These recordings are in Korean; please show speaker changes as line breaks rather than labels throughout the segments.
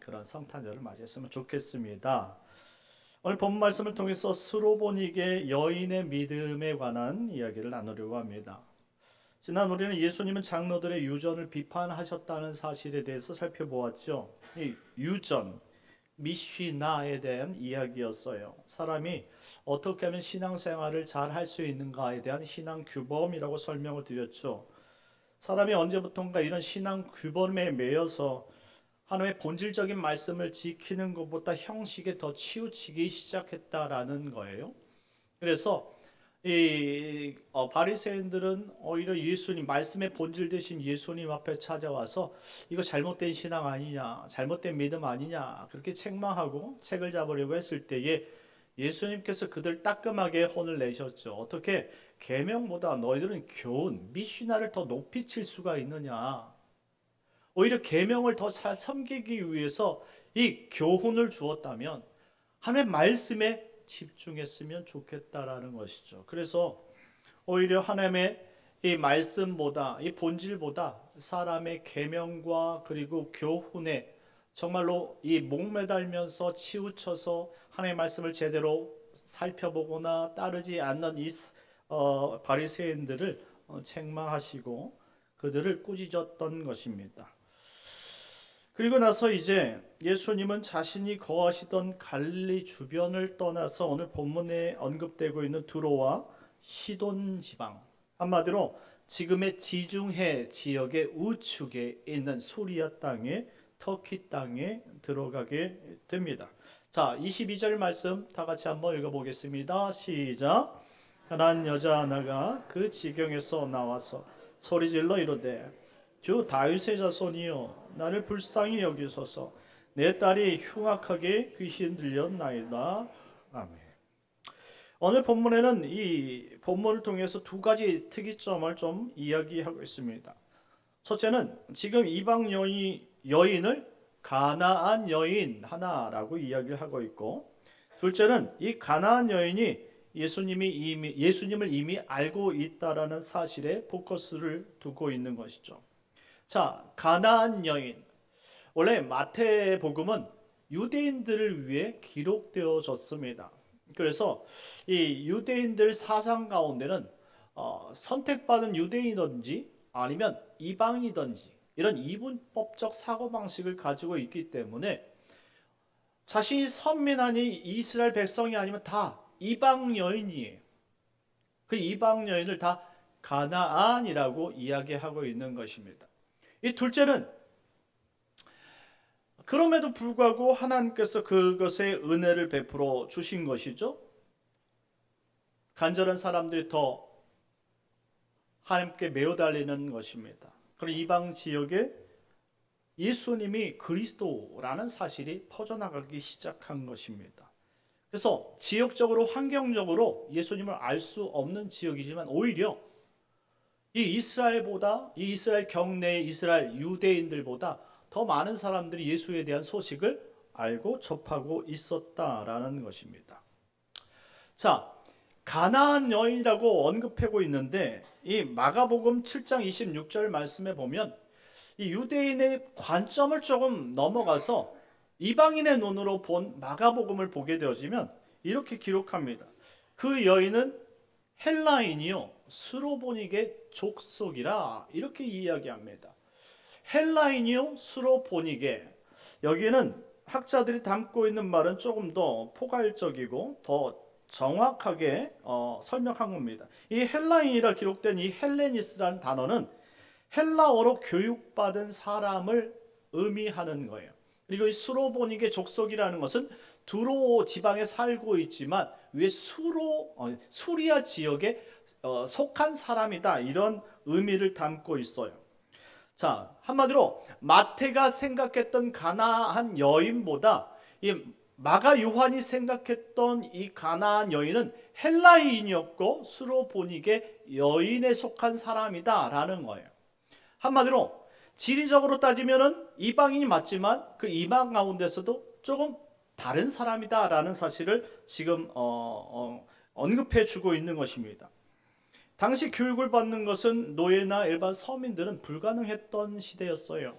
그런 성탄절을 맞이했으면 좋겠습니다. 오늘 본 말씀을 통해서 스로보닉의 여인의 믿음에 관한 이야기를 나누려고 합니다. 지난 우리는 예수님은 장로들의 유전을 비판하셨다는 사실에 대해서 살펴보았죠. 이 유전, 미쉬나에 대한 이야기였어요. 사람이 어떻게 하면 신앙생활을 잘 할 수 있는가에 대한 신앙 규범이라고 설명을 드렸죠. 사람이 언제부턴가 이런 신앙 규범에 매여서 하나님의 본질적인 말씀을 지키는 것보다 형식에 더 치우치기 시작했다라는 거예요. 그래서 이 바리새인들은 오히려 예수님 말씀의 본질 대신 예수님 앞에 찾아와서 이거 잘못된 신앙 아니냐, 잘못된 믿음 아니냐 그렇게 책망하고 책을 잡으려고 했을 때에 예수님께서 그들 따끔하게 혼을 내셨죠. 어떻게 계명보다 너희들은 교훈, 미시나를 더 높이 칠 수가 있느냐? 오히려 계명을 더 잘 섬기기 위해서 이 교훈을 주었다면 하나님의 말씀에 집중했으면 좋겠다라는 것이죠. 그래서 오히려 하나님의 이 말씀보다 이 본질보다 사람의 계명과 그리고 교훈에 정말로 이 목매달면서 치우쳐서 하나님의 말씀을 제대로 살펴보거나 따르지 않는 이 바리새인들을 책망하시고 그들을 꾸짖었던 것입니다. 그리고 나서 이제 예수님은 자신이 거하시던 갈릴리 주변을 떠나서 오늘 본문에 언급되고 있는 두로와 시돈 지방, 한마디로 지금의 지중해 지역의 우측에 있는 소리아 땅에 터키 땅에 들어가게 됩니다. 자, 22절 말씀 다 같이 한번 읽어보겠습니다. 시작. 가난한 여자 하나가 그 지경에서 나와서 소리질러 이르되 주 다윗의 자손이여 나를 불쌍히 여기소서 내 딸이 흉악하게 귀신 들렸나이다. 아멘. 오늘 본문에는 이 본문을 통해서 두 가지 특이점을 좀 이야기하고 있습니다. 첫째는 지금 이방 여인을 가나안 여인 하나라고 이야기를 하고 있고, 둘째는 이 가나안 여인이 예수님을 이미 알고 있다라는 사실에 포커스를 두고 있는 것이죠. 자, 가나안 여인. 원래 마태복음은 유대인들을 위해 기록되어졌습니다. 그래서 이 유대인들 사상 가운데는 선택받은 유대인이든지 아니면 이방이든지 이런 이분법적 사고방식을 가지고 있기 때문에 자신이 선민하니 이스라엘 백성이 아니면 다 이방 여인이에요. 그 이방 여인을 다 가나안이라고 이야기하고 있는 것입니다. 이 둘째는 그럼에도 불구하고 하나님께서 그것에 은혜를 베풀어 주신 것이죠. 간절한 사람들이 더 하나님께 매어 달리는 것입니다. 그런 이방 지역에 예수님이 그리스도라는 사실이 퍼져나가기 시작한 것입니다. 그래서 지역적으로 환경적으로 예수님을 알 수 없는 지역이지만 오히려 이 이스라엘 경내의 이스라엘 유대인들보다 더 많은 사람들이 예수에 대한 소식을 알고 접하고 있었다라는 것입니다. 자, 가나안 여인이라고 언급하고 있는데 이 마가복음 7장 26절 말씀에 보면 이 유대인의 관점을 조금 넘어가서 이방인의 눈으로 본 마가복음을 보게 되어지면 이렇게 기록합니다. 그 여인은 헬라인이요 스로보닉의 족속이라 이렇게 이야기합니다. 헬라인이요 스로보닉의, 여기는 학자들이 담고 있는 말은 조금 더 포괄적이고 더 정확하게 설명한 겁니다. 이 헬라인이라 기록된 이 헬레니스라는 단어는 헬라어로 교육받은 사람을 의미하는 거예요. 그리고 이 스로보닉의 족속이라는 것은 두로 지방에 살고 있지만 왜 수리아 지역에 속한 사람이다 이런 의미를 담고 있어요. 자, 한마디로 마태가 생각했던 가나안 여인보다 이 마가 요한이 생각했던 이 가나안 여인은 헬라인이었고 스로보닉의 여인에 속한 사람이다라는 거예요. 한마디로 지리적으로 따지면은 이방인이 맞지만 그 이방 가운데서도 조금 다른 사람이다라는 사실을 지금 언급해 주고 있는 것입니다. 당시 교육을 받는 것은 노예나 일반 서민들은 불가능했던 시대였어요.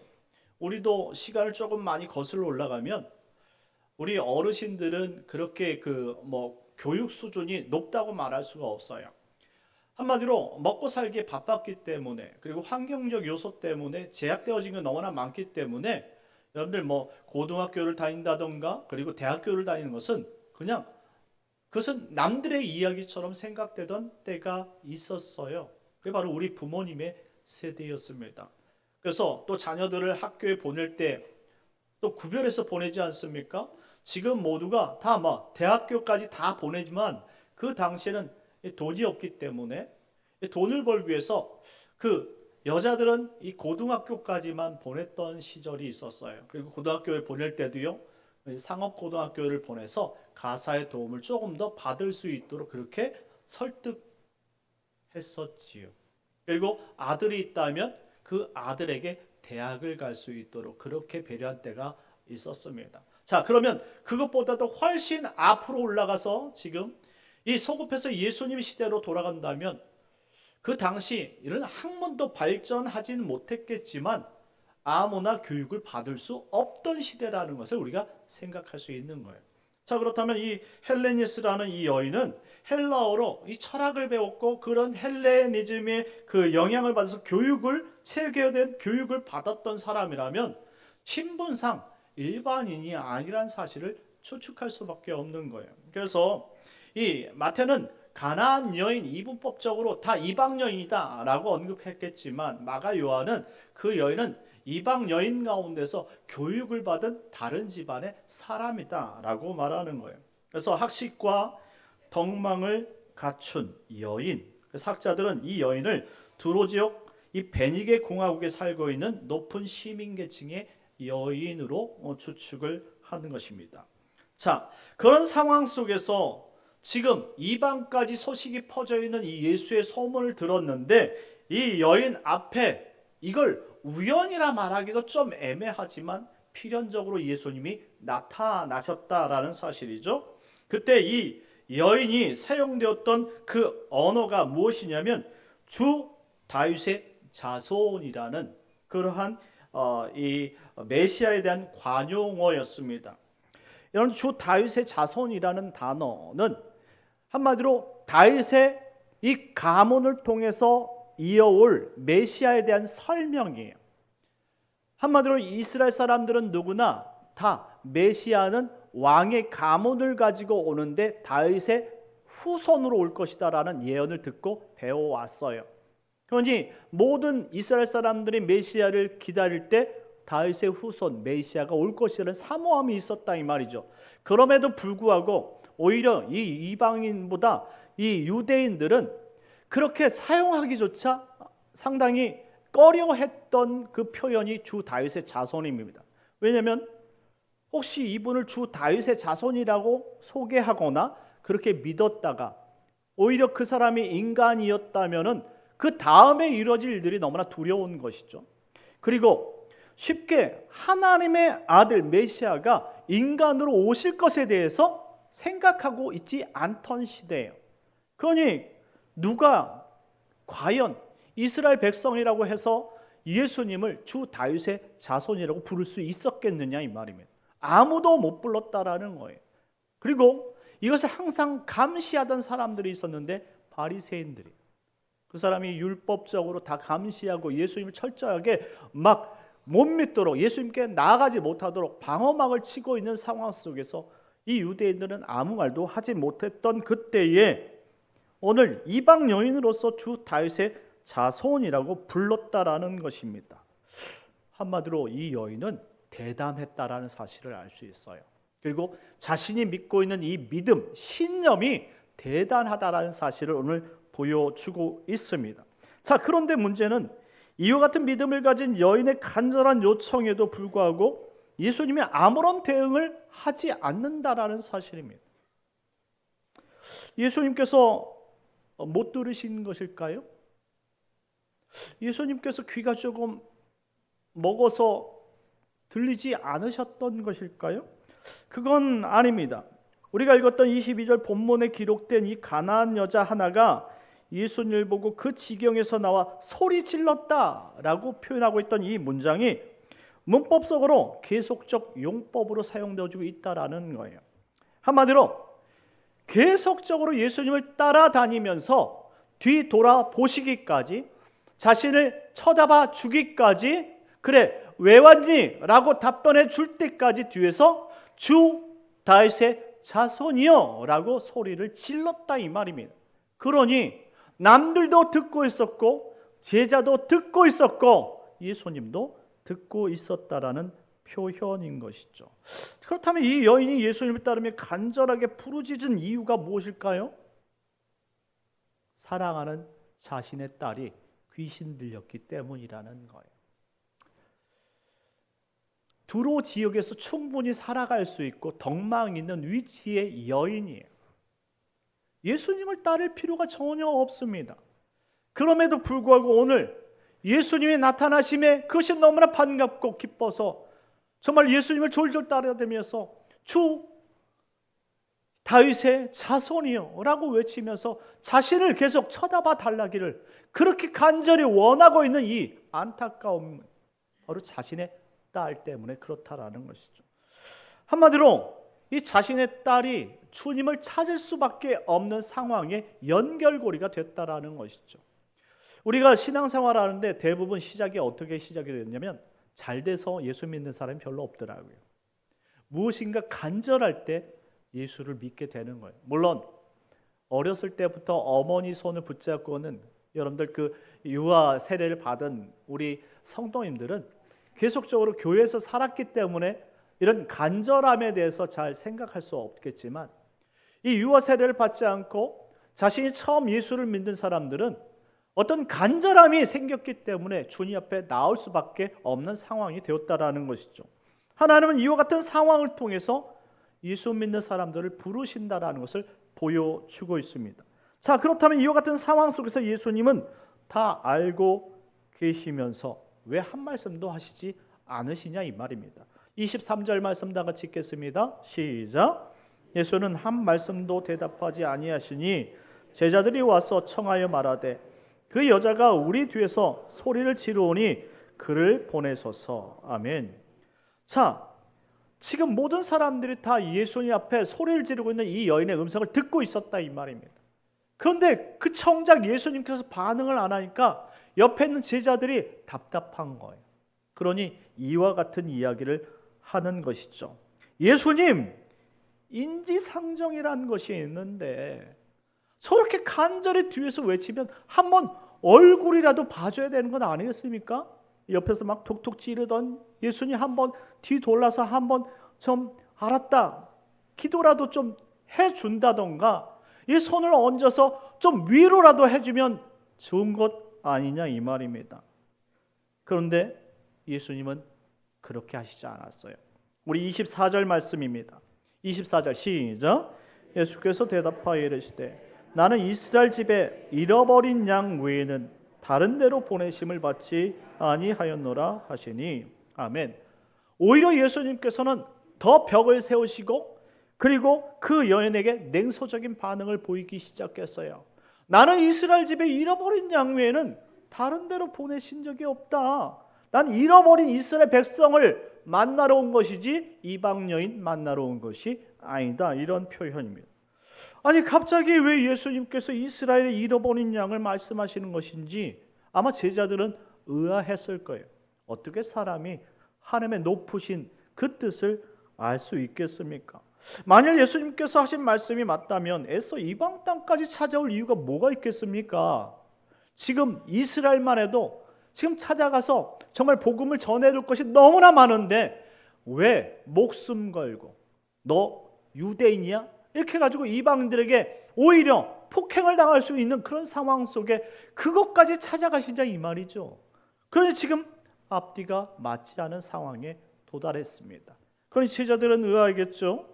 우리도 시간을 조금 많이 거슬러 올라가면 우리 어르신들은 그렇게 교육 수준이 높다고 말할 수가 없어요. 한마디로 먹고 살기에 바빴기 때문에, 그리고 환경적 요소 때문에 제약되어진 게 너무나 많기 때문에 여러분들 고등학교를 다닌다던가 그리고 대학교를 다니는 것은 그냥 그것은 남들의 이야기처럼 생각되던 때가 있었어요. 그게 바로 우리 부모님의 세대였습니다. 그래서 또 자녀들을 학교에 보낼 때 또 구별해서 보내지 않습니까? 지금 모두가 다 대학교까지 다 보내지만 그 당시에는 돈이 없기 때문에 돈을 벌기 위해서 그 여자들은 이 고등학교까지만 보냈던 시절이 있었어요. 그리고 고등학교에 보낼 때도요, 상업고등학교를 보내서 가사의 도움을 조금 더 받을 수 있도록 그렇게 설득했었지요. 그리고 아들이 있다면 그 아들에게 대학을 갈 수 있도록 그렇게 배려한 때가 있었습니다. 자, 그러면 그것보다도 훨씬 앞으로 올라가서 지금 이 소급해서 예수님 시대로 돌아간다면 그 당시 이런 학문도 발전하지는 못했겠지만 아무나 교육을 받을 수 없던 시대라는 것을 우리가 생각할 수 있는 거예요. 자, 그렇다면 이 헬레니스라는 이 여인은 헬라어로 이 철학을 배웠고 그런 헬레니즘의 그 영향을 받아서 체계화된 교육을 받았던 사람이라면 신분상 일반인이 아니란 사실을 추측할 수밖에 없는 거예요. 그래서 이 마태는 가나안 여인 이분법적으로 다 이방 여인이다라고 언급했겠지만 마가 요한은 그 여인은 이방 여인 가운데서 교육을 받은 다른 집안의 사람이다라고 말하는 거예요. 그래서 학식과 덕망을 갖춘 여인. 그래서 학자들은 이 여인을 두로 지역 이 베니게 공화국에 살고 있는 높은 시민계층의 여인으로 추측을 하는 것입니다. 자, 그런 상황 속에서 지금 이방까지 소식이 퍼져 있는 이 예수의 소문을 들었는데 이 여인 앞에 이걸 우연이라 말하기도 좀 애매하지만 필연적으로 예수님이 나타나셨다라는 사실이죠. 그때 이 여인이 사용되었던 그 언어가 무엇이냐면 주 다윗의 자손이라는 그러한 이 메시아에 대한 관용어였습니다. 여러분, 주 다윗의 자손이라는 단어는 한마디로 다윗의 이 가문을 통해서 이어올 메시아에 대한 설명이에요. 한마디로 이스라엘 사람들은 누구나 다 메시아는 왕의 가문을 가지고 오는데 다윗의 후손으로 올 것이다라는 예언을 듣고 배워왔어요. 그러니 모든 이스라엘 사람들이 메시아를 기다릴 때 다윗의 후손 메시아가 올 것이라는 사모함이 있었다 이 말이죠. 그럼에도 불구하고 오히려 이 이방인보다 이 유대인들은 그렇게 사용하기조차 상당히 꺼려했던 그 표현이 주 다윗의 자손입니다. 왜냐하면 혹시 이분을 주 다윗의 자손이라고 소개하거나 그렇게 믿었다가 오히려 그 사람이 인간이었다면은 그 다음에 이루어질 일들이 너무나 두려운 것이죠. 그리고 쉽게 하나님의 아들 메시아가 인간으로 오실 것에 대해서 생각하고 있지 않던 시대예요. 그러니 누가 과연 이스라엘 백성이라고 해서 예수님을 주 다윗의 자손이라고 부를 수 있었겠느냐 이 말입니다. 아무도 못 불렀다라는 거예요. 그리고 이것을 항상 감시하던 사람들이 있었는데 바리새인들이, 그 사람이 율법적으로 다 감시하고 예수님을 철저하게 막 못 믿도록 예수님께 나아가지 못하도록 방어막을 치고 있는 상황 속에서 이 유대인들은 아무 말도 하지 못했던 그때에 오늘 이방 여인으로서 주 다윗의 자손이라고 불렀다라는 것입니다. 한마디로 이 여인은 대담했다라는 사실을 알 수 있어요. 그리고 자신이 믿고 있는 이 믿음, 신념이 대단하다라는 사실을 오늘 보여주고 있습니다. 자, 그런데 문제는 이와 같은 믿음을 가진 여인의 간절한 요청에도 불구하고 예수님이 아무런 대응을 하지 않는다라는 사실입니다. 예수님께서 못 들으신 것일까요? 예수님께서 귀가 조금 먹어서 들리지 않으셨던 것일까요? 그건 아닙니다. 우리가 읽었던 22절 본문에 기록된 이 가나안 여자 하나가 예수님을 보고 그 지경에서 나와 소리 질렀다라고 표현하고 있던 이 문장이 문법적으로 계속적 용법으로 사용되어지고 있다라는 거예요. 한마디로 계속적으로 예수님을 따라다니면서 뒤돌아보시기까지, 자신을 쳐다봐 주기까지, 그래 왜 왔니? 라고 답변해 줄 때까지 뒤에서 주 다윗의 자손이여 라고 소리를 질렀다 이 말입니다. 그러니 남들도 듣고 있었고 제자도 듣고 있었고 예수님도 듣고 있었다라는 표현인 것이죠. 그렇다면 이 여인이 예수님을 따르며 간절하게 부르짖은 이유가 무엇일까요? 사랑하는 자신의 딸이 귀신 들렸기 때문이라는 거예요. 두로 지역에서 충분히 살아갈 수 있고 덕망 있는 위치의 여인이에요. 예수님을 따를 필요가 전혀 없습니다. 그럼에도 불구하고 오늘 예수님의 나타나심에 그것이 너무나 반갑고 기뻐서 정말 예수님을 졸졸 따라다니면서 주 다윗의 자손이요 라고 외치면서 자신을 계속 쳐다봐 달라기를 그렇게 간절히 원하고 있는 이 안타까움, 바로 자신의 딸 때문에 그렇다라는 것이죠. 한마디로 이 자신의 딸이 주님을 찾을 수밖에 없는 상황의 연결고리가 됐다라는 것이죠. 우리가 신앙생활 하는데 대부분 시작이 어떻게 시작이 됐냐면 잘 돼서 예수 믿는 사람이 별로 없더라고요. 무엇인가 간절할 때 예수를 믿게 되는 거예요. 물론 어렸을 때부터 어머니 손을 붙잡고는 여러분들 그 유아 세례를 받은 우리 성도님들은 계속적으로 교회에서 살았기 때문에 이런 간절함에 대해서 잘 생각할 수 없겠지만, 이 유아 세례를 받지 않고 자신이 처음 예수를 믿는 사람들은 어떤 간절함이 생겼기 때문에 주님 앞에 나올 수밖에 없는 상황이 되었다라는 것이죠. 하나님은 이와 같은 상황을 통해서 예수 믿는 사람들을 부르신다라는 것을 보여주고 있습니다. 자, 그렇다면 이와 같은 상황 속에서 예수님은 다 알고 계시면서 왜 한 말씀도 하시지 않으시냐 이 말입니다. 23절 말씀 다 같이 읽겠습니다. 시작. 예수는 한 말씀도 대답하지 아니하시니 제자들이 와서 청하여 말하되 그 여자가 우리 뒤에서 소리를 지르오니 그를 보내소서. 아멘. 자, 지금 모든 사람들이 다 예수님 앞에 소리를 지르고 있는 이 여인의 음성을 듣고 있었다 이 말입니다. 그런데 그 정작 예수님께서 반응을 안 하니까 옆에 있는 제자들이 답답한 거예요. 그러니 이와 같은 이야기를 하는 것이죠. 예수님, 인지상정이라는 것이 있는데 저렇게 간절히 뒤에서 외치면 한번 얼굴이라도 봐줘야 되는 건 아니겠습니까? 옆에서 막 툭툭 찌르던 예수님 한번 뒤돌아서 한번 좀 알았다, 기도라도 좀 해준다던가 이 손을 얹어서 좀 위로라도 해주면 좋은 것 아니냐 이 말입니다. 그런데 예수님은 그렇게 하시지 않았어요. 우리 24절 말씀입니다. 24절 시작. 예수께서 대답하여 이르시되 나는 이스라엘 집에 잃어버린 양 외에는 다른 데로 보내심을 받지 아니하였노라 하시니. 아멘. 오히려 예수님께서는 더 벽을 세우시고 그리고 그 여인에게 냉소적인 반응을 보이기 시작했어요. 나는 이스라엘 집에 잃어버린 양 외에는 다른 데로 보내신 적이 없다. 난 잃어버린 이스라엘 백성을 만나러 온 것이지 이방 여인 만나러 온 것이 아니다. 이런 표현입니다. 아니 갑자기 왜 예수님께서 이스라엘의 잃어버린 양을 말씀하시는 것인지 아마 제자들은 의아했을 거예요. 어떻게 사람이 하나님의 높으신 그 뜻을 알 수 있겠습니까? 만일 예수님께서 하신 말씀이 맞다면 애써 이방 땅까지 찾아올 이유가 뭐가 있겠습니까? 지금 이스라엘만 해도 지금 찾아가서 정말 복음을 전해줄 것이 너무나 많은데 왜 목숨 걸고 너 유대인이야? 이렇게 가지고 이방인들에게 오히려 폭행을 당할 수 있는 그런 상황 속에 그것까지 찾아가시자 이 말이죠. 그러니 지금 앞뒤가 맞지 않은 상황에 도달했습니다. 그러니 제자들은 의아하겠죠.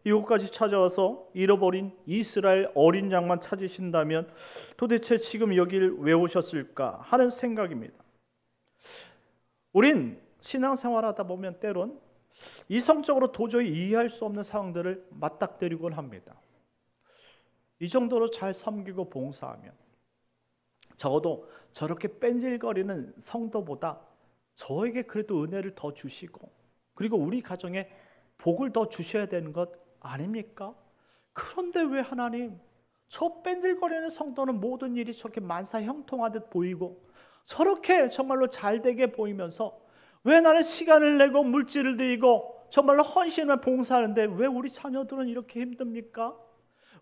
이곳까지 찾아와서 잃어버린 이스라엘 어린 양만 찾으신다면 도대체 지금 여길 왜 오셨을까 하는 생각입니다. 우린 신앙생활하다 보면 때론 이성적으로 도저히 이해할 수 없는 상황들을 맞닥뜨리곤 합니다. 이 정도로 잘 섬기고 봉사하면 적어도 저렇게 뺀질거리는 성도보다 저에게 그래도 은혜를 더 주시고 그리고 우리 가정에 복을 더 주셔야 되는 것 아닙니까? 그런데 왜 하나님 저 뺀질거리는 성도는 모든 일이 저렇게 만사형통하듯 보이고 저렇게 정말로 잘되게 보이면서 왜 나는 시간을 내고 물질을 들이고 정말로 헌신을 봉사하는데 왜 우리 자녀들은 이렇게 힘듭니까?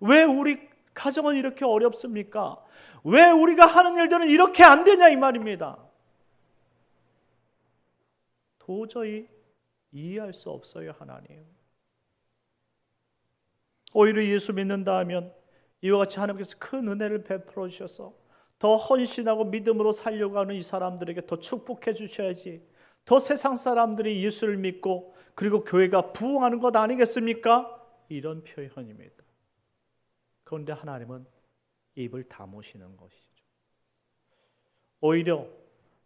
왜 우리 가정은 이렇게 어렵습니까? 왜 우리가 하는 일들은 이렇게 안 되냐 이 말입니다. 도저히 이해할 수 없어요 하나님. 오히려 예수 믿는다 하면 이와 같이 하나님께서 큰 은혜를 베풀어 주셔서 더 헌신하고 믿음으로 살려고 하는 이 사람들에게 더 축복해 주셔야지, 더 세상 사람들이 예수를 믿고 그리고 교회가 부흥하는 것 아니겠습니까? 이런 표현입니다. 그런데 하나님은 입을 다무시는 것이죠. 오히려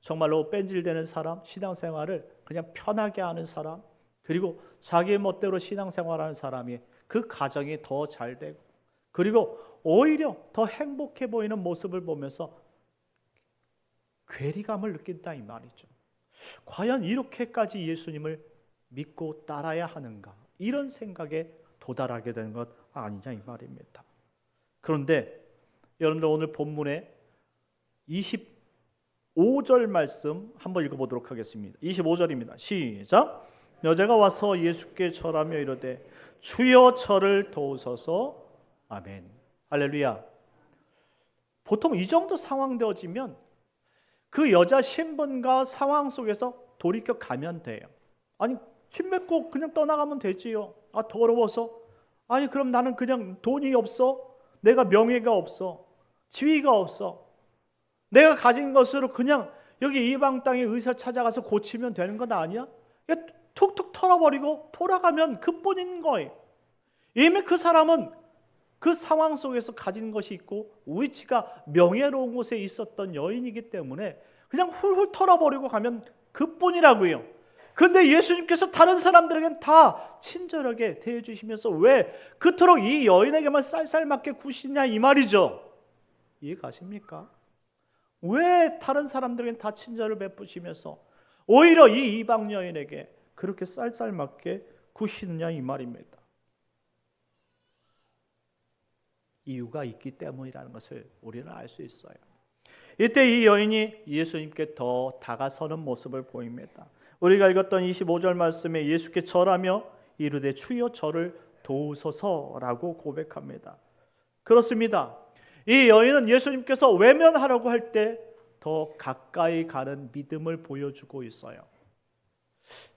정말로 뺀질되는 사람, 신앙생활을 그냥 편하게 하는 사람, 그리고 자기 멋대로 신앙생활하는 사람이 그 가정이 더 잘 되고 그리고 오히려 더 행복해 보이는 모습을 보면서 괴리감을 느낀다 이 말이죠. 과연 이렇게까지 예수님을 믿고 따라야 하는가, 이런 생각에 도달하게 되는 것 아니냐 이 말입니다. 그런데 여러분들 오늘 본문에 25절 말씀 한번 읽어보도록 하겠습니다. 25절입니다. 시작. 여자가 와서 예수께 절하며 이르되 주여 저를 도우소서. 아멘. 할렐루야. 보통 이 정도 상황 되어지면 그 여자 신분과 상황 속에서 돌이켜 가면 돼요. 아니 침 뱉고 그냥 떠나가면 되지요. 아 더러워서. 아니 그럼 나는 그냥 돈이 없어, 내가 명예가 없어, 지위가 없어, 내가 가진 것으로 그냥 여기 이방 땅에 의사 찾아가서 고치면 되는 건 아니야? 툭툭 털어버리고 돌아가면 그뿐인 거예요. 이미 그 사람은 그 상황 속에서 가진 것이 있고 위치가 명예로운 곳에 있었던 여인이기 때문에 그냥 훌훌 털어버리고 가면 그뿐이라고요. 그런데 예수님께서 다른 사람들에게는 다 친절하게 대해주시면서 왜 그토록 이 여인에게만 쌀쌀맞게 구시냐 이 말이죠. 이해 가십니까? 왜 다른 사람들에게는 다 친절을 베푸시면서 오히려 이 이방 여인에게 그렇게 쌀쌀맞게 구시느냐 이 말입니다. 이유가 있기 때문이라는 것을 우리는 알 수 있어요. 이때 이 여인이 예수님께 더 다가서는 모습을 보입니다. 우리가 읽었던 25절 말씀에 예수께 절하며 이르되 주여 저를 도우소서라고 고백합니다. 그렇습니다. 이 여인은 예수님께서 외면하라고 할 때 더 가까이 가는 믿음을 보여주고 있어요.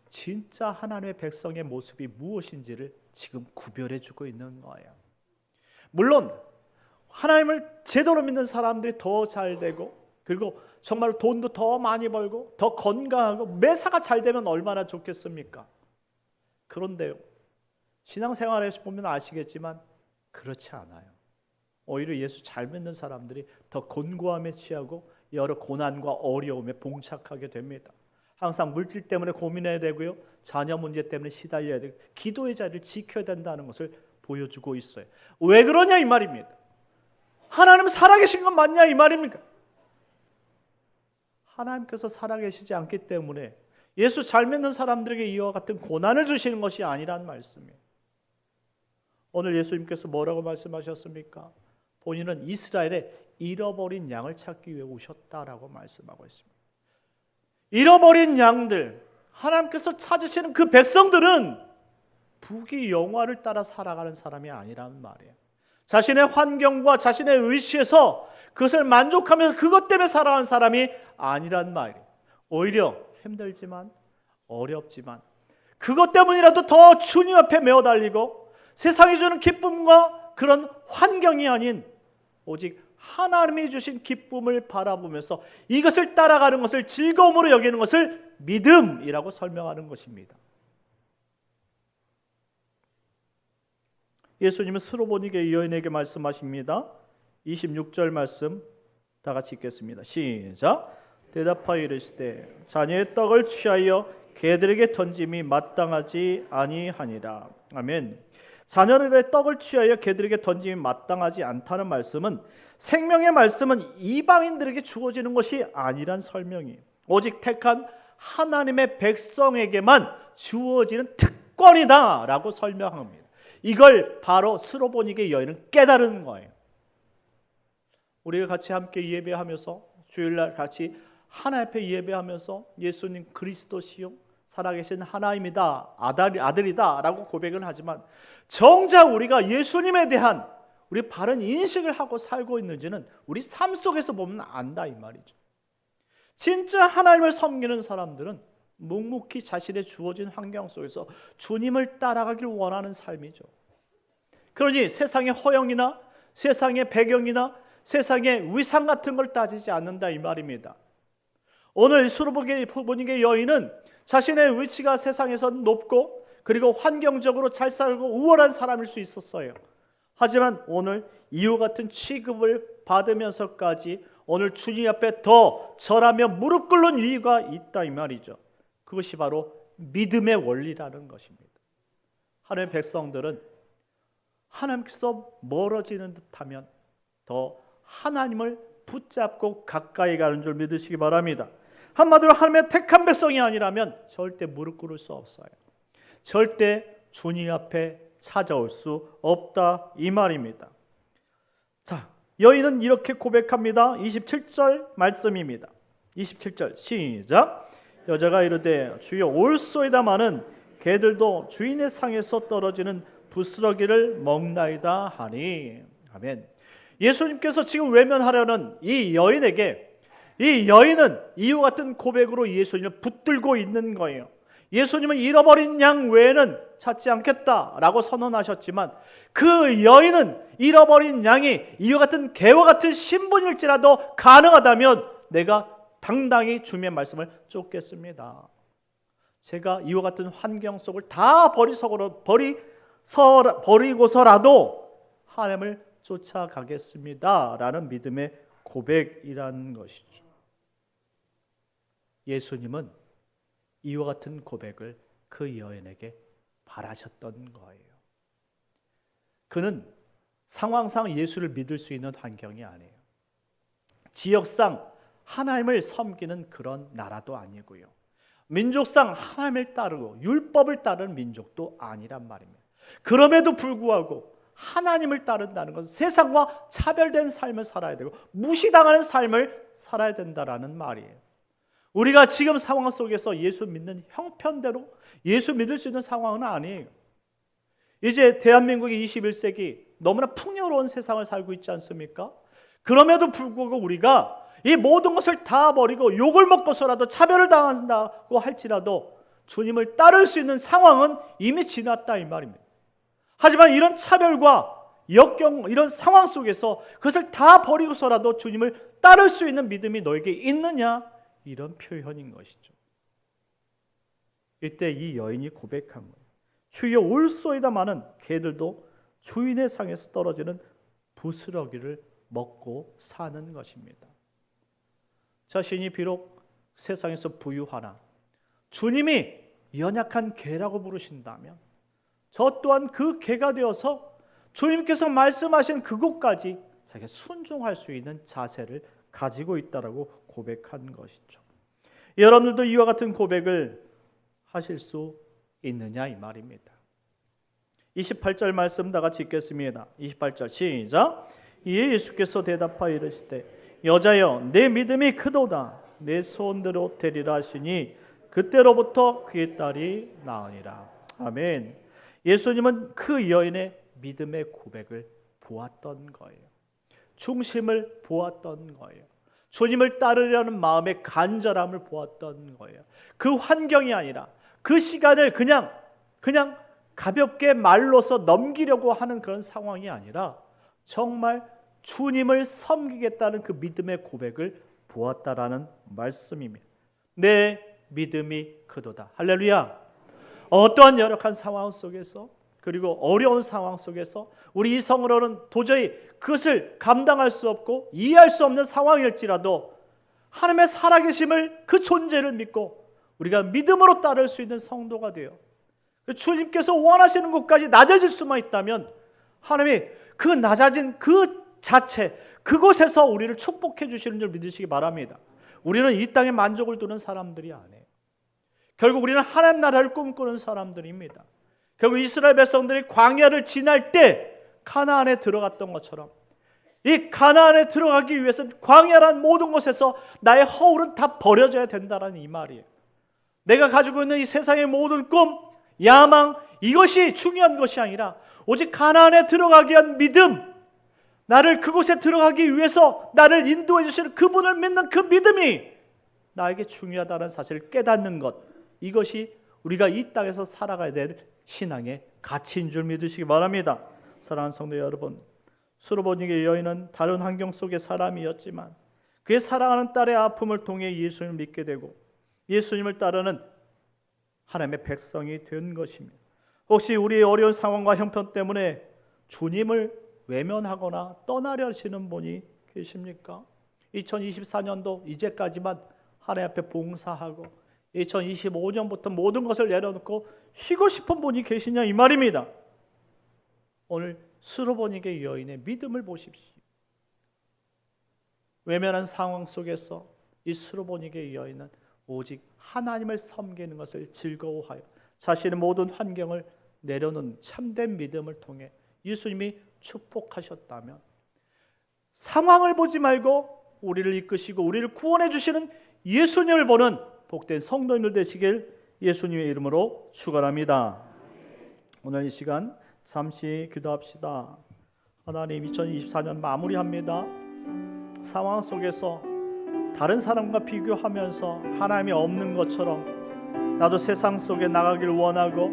진짜 하나님의 백성의 모습이 무엇인지를 지금 구별해주고 있는 거예요. 물론 하나님을 제대로 믿는 사람들이 더 잘 되고 그리고 정말 돈도 더 많이 벌고 더 건강하고 매사가 잘 되면 얼마나 좋겠습니까? 그런데요, 신앙생활에서 보면 아시겠지만 그렇지 않아요. 오히려 예수 잘 믿는 사람들이 더 곤고함에 취하고 여러 고난과 어려움에 봉착하게 됩니다. 항상 물질 때문에 고민해야 되고요, 자녀 문제 때문에 시달려야 되고 기도의 자리를 지켜야 된다는 것을 보여주고 있어요. 왜 그러냐 이 말입니다. 하나님 살아계신 건 맞냐 이 말입니까? 하나님께서 살아계시지 않기 때문에 예수 잘 믿는 사람들에게 이와 같은 고난을 주시는 것이 아니란 말씀이에요. 오늘 예수님께서 뭐라고 말씀하셨습니까? 본인은 이스라엘의 잃어버린 양을 찾기 위해 오셨다라고 말씀하고 있습니다. 잃어버린 양들, 하나님께서 찾으시는 그 백성들은 부귀 영화를 따라 살아가는 사람이 아니란 말이에요. 자신의 환경과 자신의 의시에서 그것을 만족하면서 그것 때문에 살아가는 사람이 아니란 말이에요. 오히려 힘들지만 어렵지만 그것 때문이라도 더 주님 앞에 메어 달리고 세상이 주는 기쁨과 그런 환경이 아닌 오직 하나님이 주신 기쁨을 바라보면서 이것을 따라가는 것을 즐거움으로 여기는 것을 믿음이라고 설명하는 것입니다. 예수님은 스로보니게 여인에게 말씀하십니다. 26절 말씀 다 같이 읽겠습니다. 시작. 대답하여 이르시되 자녀의 떡을 취하여 개들에게 던짐이 마땅하지 아니하니라. 아멘. 자녀들의 떡을 취하여 개들에게 던짐이 마땅하지 않다는 말씀은 생명의 말씀은 이방인들에게 주어지는 것이 아니란 설명이에요. 오직 택한 하나님의 백성에게만 주어지는 특권이다라고 설명합니다. 이걸 바로 스로보니게 여인은 깨달은 거예요. 우리가 같이 함께 예배하면서 주일날 같이 하나님 앞에 예배하면서 예수님 그리스도시요 살아계신 하나님이다, 아들이다 라고 고백을 하지만 정작 우리가 예수님에 대한 우리 바른 인식을 하고 살고 있는지는 우리 삶 속에서 보면 안다 이 말이죠. 진짜 하나님을 섬기는 사람들은 묵묵히 자신의 주어진 환경 속에서 주님을 따라가길 원하는 삶이죠. 그러니 세상의 허영이나 세상의 배경이나 세상의 위상 같은 걸 따지지 않는다 이 말입니다. 오늘 스로보니게 여인은 자신의 위치가 세상에서 높고 그리고 환경적으로 잘 살고 우월한 사람일 수 있었어요. 하지만 오늘 이와 같은 취급을 받으면서까지 오늘 주님 앞에 더 절하며 무릎 꿇는 이유가 있다 이 말이죠. 그것이 바로 믿음의 원리라는 것입니다. 하나님의 백성들은 하나님께서 멀어지는 듯하면 더 하나님을 붙잡고 가까이 가는 줄 믿으시기 바랍니다. 한마디로 하나님의 택한 백성이 아니라면 절대 무릎 꿇을 수 없어요. 절대 주님 앞에 찾아올 수 없다 이 말입니다. 자, 여인은 이렇게 고백합니다. 27절 말씀입니다. 27절 시작. 여자가 이르되 주여 올소이다마는 개들도 주인의 상에서 떨어지는 부스러기를 먹나이다 하니. 아멘. 예수님께서 지금 외면하려는 이 여인에게 이 여인은 이와 같은 고백으로 예수님을 붙들고 있는 거예요. 예수님은 잃어버린 양 외에는 찾지 않겠다라고 선언하셨지만 그 여인은 잃어버린 양이 이와 같은 개와 같은 신분일지라도 가능하다면 내가 당당히 주님의 말씀을 쫓겠습니다. 제가 이와 같은 환경 속을 다 버리고서라도 하나님을 쫓아가겠습니다 라는 믿음의 고백이라는 것이죠. 예수님은 이와 같은 고백을 그 여인에게 바라셨던 거예요. 그는 상황상 예수를 믿을 수 있는 환경이 아니에요. 지역상 하나님을 섬기는 그런 나라도 아니고요. 민족상 하나님을 따르고 율법을 따르는 민족도 아니란 말입니다. 그럼에도 불구하고 하나님을 따른다는 것은 세상과 차별된 삶을 살아야 되고 무시당하는 삶을 살아야 된다라는 말이에요. 우리가 지금 상황 속에서 예수 믿는 형편대로 예수 믿을 수 있는 상황은 아니에요. 이제 대한민국이 21세기 너무나 풍요로운 세상을 살고 있지 않습니까? 그럼에도 불구하고 우리가 이 모든 것을 다 버리고 욕을 먹고서라도 차별을 당한다고 할지라도 주님을 따를 수 있는 상황은 이미 지났다 이 말입니다. 하지만 이런 차별과 역경 이런 상황 속에서 그것을 다 버리고서라도 주님을 따를 수 있는 믿음이 너에게 있느냐? 이런 표현인 것이죠. 이때 이 여인이 고백한 거예요. 주여 올소이다마는 개들도 주인의 상에서 떨어지는 부스러기를 먹고 사는 것입니다. 자신이 비록 세상에서 부유하나 주님이 연약한 개라고 부르신다면 저 또한 그 개가 되어서 주님께서 말씀하신 그곳까지 자기가 순종할 수 있는 자세를 가지고 있다라고 고백한 것이죠. 여러분들도 이와 같은 고백을 하실 수 있느냐 이 말입니다. 28절 말씀 다 같이 읽겠습니다. 28절 시작. 이에 예수께서 대답하여 이르시되 여자여 내 믿음이 크도다 내 소원대로 되리라 하시니 그때로부터 그의 딸이 나으니라. 아멘. 예수님은 그 여인의 믿음의 고백을 보았던 거예요. 중심을 보았던 거예요. 주님을 따르려는 마음의 간절함을 보았던 거예요. 그 환경이 아니라 그 시간을 그냥 가볍게 말로서 넘기려고 하는 그런 상황이 아니라 정말 주님을 섬기겠다는 그 믿음의 고백을 보았다라는 말씀입니다. 내 믿음이 크도다. 할렐루야. 어떠한 열악한 상황 속에서 그리고 어려운 상황 속에서 우리 이성으로는 도저히 그것을 감당할 수 없고 이해할 수 없는 상황일지라도 하나님의 살아계심을 그 존재를 믿고 우리가 믿음으로 따를 수 있는 성도가 되어 주님께서 원하시는 곳까지 낮아질 수만 있다면 하나님이 그 낮아진 그 자체 그곳에서 우리를 축복해 주시는 줄 믿으시기 바랍니다. 우리는 이 땅에 만족을 두는 사람들이 아니에요. 결국 우리는 하나님 나라를 꿈꾸는 사람들입니다. 결국 이스라엘 백성들이 광야를 지날 때 가나안에 들어갔던 것처럼 이 가나안에 들어가기 위해서는 광야란 모든 곳에서 나의 허울은 다 버려져야 된다는 이 말이에요. 내가 가지고 있는 이 세상의 모든 꿈, 야망, 이것이 중요한 것이 아니라 오직 가나안에 들어가기 위한 믿음, 나를 그곳에 들어가기 위해서 나를 인도해 주시는 그분을 믿는 그 믿음이 나에게 중요하다는 사실을 깨닫는 것, 이것이 우리가 이 땅에서 살아가야 될 신앙의 가치인 줄 믿으시기 바랍니다. 사랑하는 성도 여러분, 수르보니게 여인은 다른 환경 속의 사람이었지만 그의 사랑하는 딸의 아픔을 통해 예수님을 믿게 되고 예수님을 따르는 하나님의 백성이 된 것입니다. 혹시 우리의 어려운 상황과 형편 때문에 주님을 외면하거나 떠나려 하시는 분이 계십니까? 2024년도 이제까지만 하나님 앞에 봉사하고 2025년부터 모든 것을 내려놓고 쉬고 싶은 분이 계시냐 이 말입니다. 오늘 수르보니게 여인의 믿음을 보십시오. 외면한 상황 속에서 이 수르보니게 여인은 오직 하나님을 섬기는 것을 즐거워하여 자신의 모든 환경을 내려놓은 참된 믿음을 통해 예수님이 축복하셨다면 상황을 보지 말고 우리를 이끄시고 우리를 구원해 주시는 예수님을 보는 복된 성도님들 되시길 예수님의 이름으로 축원합니다. 오늘 이 시간 잠시 기도합시다. 하나님, 2024년 마무리합니다. 상황 속에서 다른 사람과 비교하면서 하나님이 없는 것처럼 나도 세상 속에 나가기를 원하고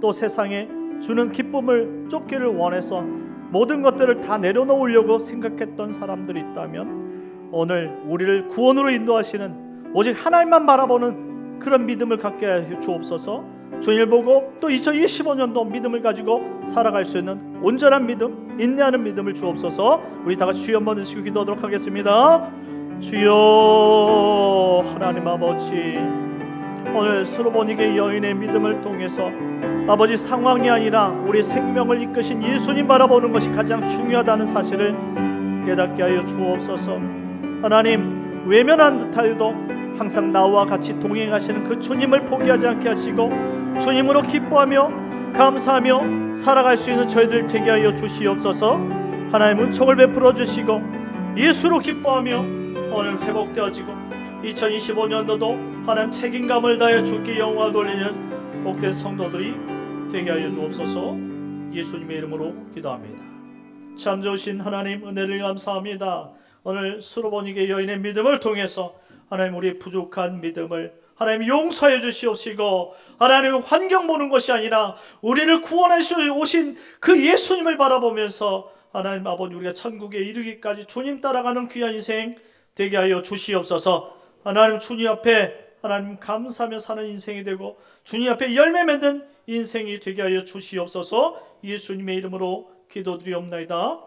또 세상에 주는 기쁨을 쫓기를 원해서 모든 것들을 다 내려놓으려고 생각했던 사람들이 있다면 오늘 우리를 구원으로 인도하시는 오직 하나님만 바라보는 그런 믿음을 갖게 해 주옵소서. 주님을 보고 또 2025년도 믿음을 가지고 살아갈 수 있는 온전한 믿음, 인내하는 믿음을 주옵소서. 우리 다 같이 주여 한번 드시고 기도하도록 하겠습니다. 주여 하나님 아버지, 오늘 수르보니게 여인의 믿음을 통해서 아버지 상황이 아니라 우리 생명을 이끄신 예수님 바라보는 것이 가장 중요하다는 사실을 깨닫게 하여 주옵소서. 하나님, 외면한 듯하여도 항상 나와 같이 동행하시는 그 주님을 포기하지 않게 하시고 주님으로 기뻐하며 감사하며 살아갈 수 있는 저희들 되게 하여 주시옵소서. 하나님 은총을 베풀어 주시고 예수로 기뻐하며 오늘 회복되어지고 2025년도도 하나님 책임감을 다해 주께 영광 돌리는 복된 성도들이 되게 하여 주옵소서. 예수님의 이름으로 기도합니다. 참 좋으신 하나님, 은혜를 감사합니다. 오늘 수르보니게 여인의 믿음을 통해서 하나님, 우리의 부족한 믿음을 하나님 용서해 주시옵시고 하나님 환경 보는 것이 아니라 우리를 구원해 오신 그 예수님을 바라보면서 하나님 아버지, 우리가 천국에 이르기까지 주님 따라가는 귀한 인생 되게 하여 주시옵소서. 하나님, 주님 앞에 하나님 감사하며 사는 인생이 되고 주님 앞에 열매 맺는 인생이 되게 하여 주시옵소서. 예수님의 이름으로 기도드리옵나이다.